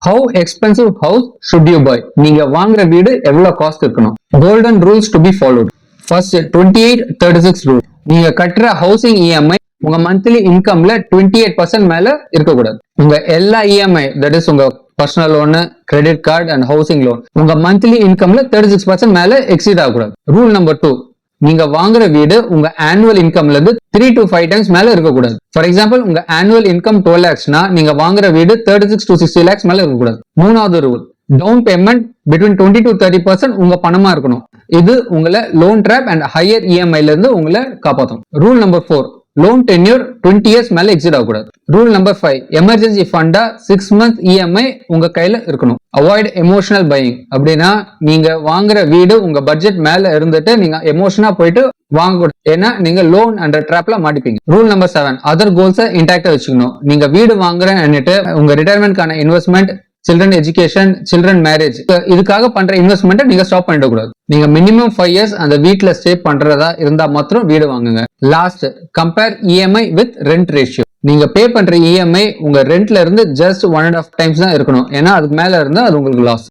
How expensive house should you buy? நீங்க வாங்குற வீடு எவ்வளவு காஸ்ட் இருக்கணும்? Golden rules to be followed. First 28-36 rule. நீங்க கட்டுற ஹவுசிங் இஎம்ஐ உங்க மந்த்லி இன்கம்ல 28% மேல இருக்கக்கூடாது. உங்க எல்லா இஎம்ஐ தட் இஸ் உங்க personal loan, credit card and housing loan உங்க மந்த்லி இன்கம்ல 36% மேல எக்ஸீட் ஆகக்கூடாது. ரூல் நம்பர் 2, நீங்க வாங்குற வீடு உங்க ஆனுவல் இன்கம்ல இருந்து 3 to 5 டைம்ஸ் மேல இருக்கக்கூடாது. ஃபார் எக்ஸாம்பிள் உங்க ஆனுவல் இன்கம் 12 lakhsனா நீங்க வாங்குற வீடு 36 to 60 lakhs மேல இருக்கக்கூடாது. மூணாவது rule, down payment between 20 to 30% உங்க பணமா இருக்கணும். இது உங்களை லோன் ட்ராப் அண்ட் ஹையர் இஎம்ஐல இருந்து உங்களை காப்பாற்றும். Rule number 4, loan tenure 20 years மேல எக்ஸிட் ஆகக்கூடாது. ரூல் நம்பர் 5, எமர்ஜென்சி ஃபண்டா 6 month இஎம்ஐ உங்க கையில இருக்கணும். Avoid emotional buying. அப்படின்னா நீங்க வாங்குற வீடு உங்க பட்ஜெட் மேல இருந்துட்டு நீங்க எமோஷனா போயிட்டு வாங்க, ஏன்னா நீங்க லோன் அண்ட் ட்ராப்ல மாட்டிப்பீங்க. ரூல் நம்பர் 7, அதர் கோல்ஸை இன்டாக்டா வச்சுக்கணும். நீங்க வீடு வாங்குறேன்னுட்டு உங்க ரிட்டையர்மெண்ட்கான investment, children education, children marriage இதுக்காக பண்ற இன்வெஸ்ட்மெண்ட்டை நீங்க ஸ்டாப் பண்ணிட கூடாது. நீங்க மினிமம் 5 years அந்த வீட்டுல ஸ்டே பண்றதா இருந்தா மாத்திரம் வீடு வாங்குங்க. Last, compare EMI with rent ratio. நீங்க பே பண்ற இஎம்ஐ உங்க ரெண்ட்ல இருந்து ஜஸ்ட் 1.5 times தான் இருக்கணும். ஏன்னா அதுக்கு மேல இருந்தா அது உங்களுக்கு லாஸ்.